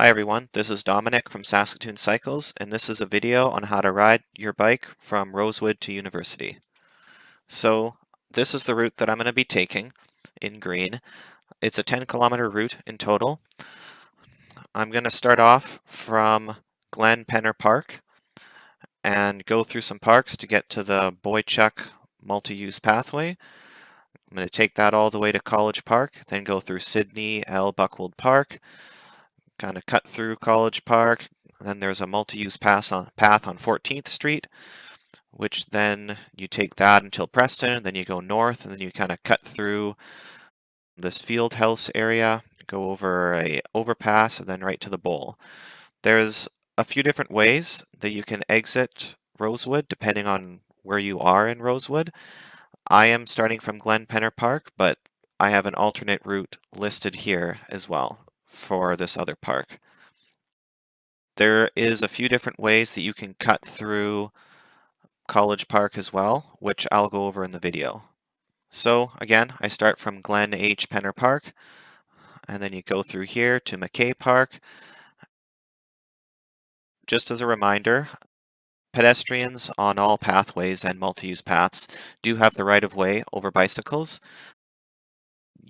Hi everyone, this is Dominic from Saskatoon Cycles, and this is a video on how to ride your bike from Rosewood to University. So this is the route that I'm going to be taking in green. It's a 10-kilometer route in total. I'm going to start off from Glen Penner Park and go through some parks to get to the Boychuk multi-use pathway. I'm going to take that all the way to College Park, then go through Sydney L. Buckwold Park, kind of cut through College Park. Then there's a multi-use path on 14th Street, which then you take that until Preston, then you go north, and then you kind of cut through this field house area, go over a overpass, and then right to the bowl. There's a few different ways that you can exit Rosewood, depending on where you are in Rosewood. I am starting from Glen Penner Park, but I have an alternate route listed here as well for this other park. There is a few different ways that you can cut through College Park as well, which I'll go over in the video. So again, I start from Glen H. Penner Park, and then you go through here to McKay Park. Just as a reminder, pedestrians on all pathways and multi-use paths do have the right of way over bicycles.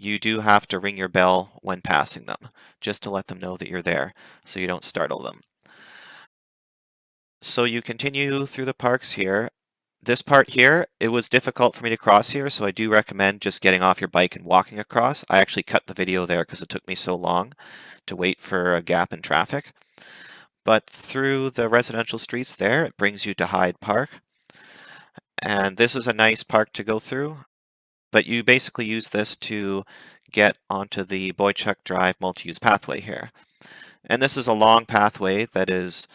You do have to ring your bell when passing them, just to let them know that you're there, so you don't startle them. So you continue through the parks here. This part here, it was difficult for me to cross here, so I do recommend just getting off your bike and walking across. I actually cut the video there because it took me so long to wait for a gap in traffic. But through the residential streets there, it brings you to Hyde Park. And this is a nice park to go through, but you basically use this to get onto the Boychuk Drive multi-use pathway here. And this is a long pathway that is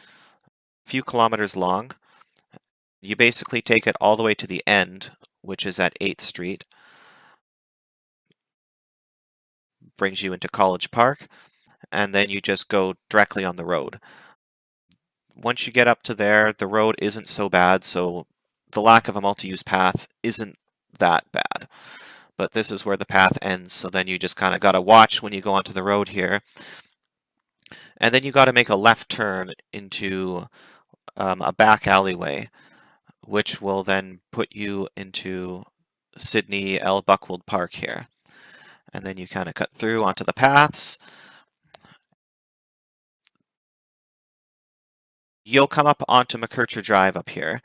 a few kilometers long. You basically take it all the way to the end, which is at 8th Street. Brings you into College Park, and then you just go directly on the road. Once you get up to there, the road isn't so bad, so the lack of a multi-use path isn't that bad. But this is where the path ends, so then you just kind of got to watch when you go onto the road here. And then you got to make a left turn into a back alleyway, which will then put you into Sydney L. Buckwold Park here. And then you kind of cut through onto the paths. You'll come up onto McKercher Drive up here.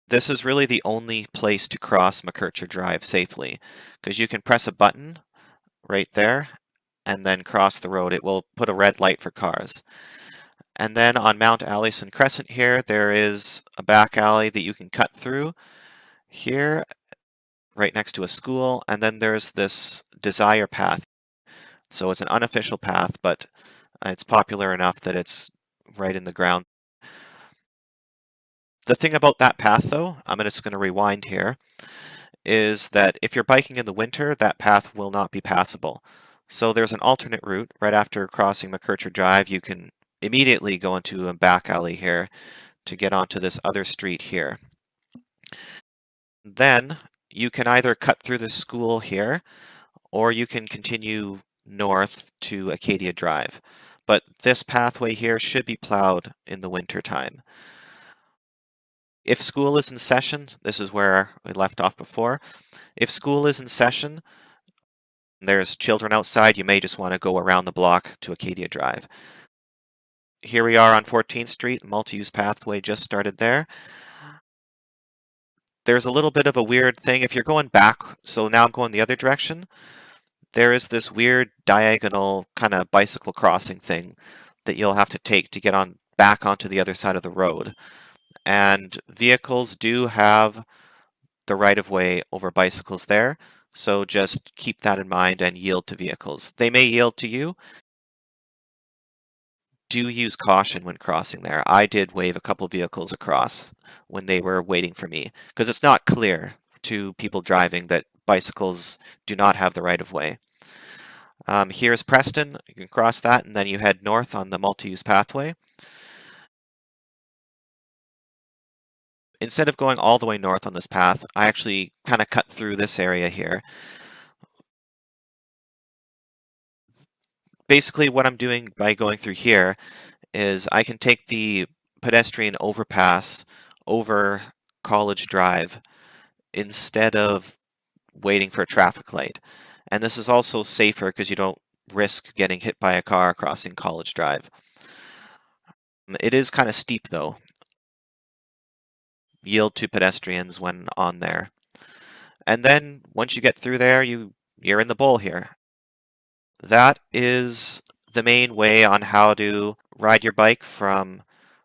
This is really the only place to cross McKercher Drive safely, because you can press a button right there and then cross the road. It will put a red light for cars. And then on Mount Allison Crescent here, there is a back alley that you can cut through here, right next to a school, and then there's this Desire Path. So it's an unofficial path, but it's popular enough that it's right in the ground. The thing about that path, though, I'm just going to rewind here, is that if you're biking in the winter, that path will not be passable. So there's an alternate route. Right after crossing McKercher Drive, you can immediately go into a back alley here to get onto this other street here. Then you can either cut through the school here, or you can continue north to Acadia Drive. But this pathway here should be plowed in the winter time. If school is in session, this is where we left off before. If school is in session, there's children outside, you may just want to go around the block to Acadia Drive. Here we are on 14th Street, multi-use pathway just started there. There's a little bit of a weird thing. If you're going back, so now I'm going the other direction, there is this weird diagonal kind of bicycle crossing thing that you'll have to take to get on back onto the other side of the road. And vehicles do have the right of way over bicycles there, so just keep that in mind and yield to vehicles. They may yield to you. Do use caution when crossing there. I did wave a couple vehicles across when they were waiting for me, because it's not clear to people driving that bicycles do not have the right of way. Here's Preston. You can cross that, and then you head north on the multi-use pathway. Instead of going all the way north on this path, I actually kind of cut through this area here. Basically, what I'm doing by going through here is I can take the pedestrian overpass over College Drive instead of waiting for a traffic light. And this is also safer because you don't risk getting hit by a car crossing College Drive. It is kind of steep though. Yield to pedestrians when on there. And then once you get through there, you're in the bowl here. That is the main way on how to ride your bike from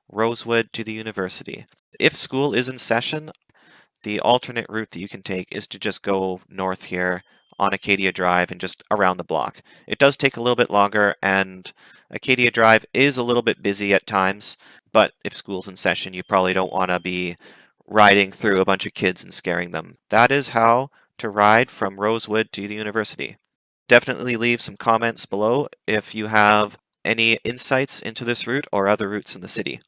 Rosewood to the university. If school is in session, the alternate route that you can take is to just go north here on Acadia Drive and just around the block. It does take a little bit longer, and Acadia Drive is a little bit busy at times, but if school's in session, you probably don't want to be riding through a bunch of kids and scaring them. That is how to ride from Rosewood to the university. Definitely leave some comments below if you have any insights into this route or other routes in the city.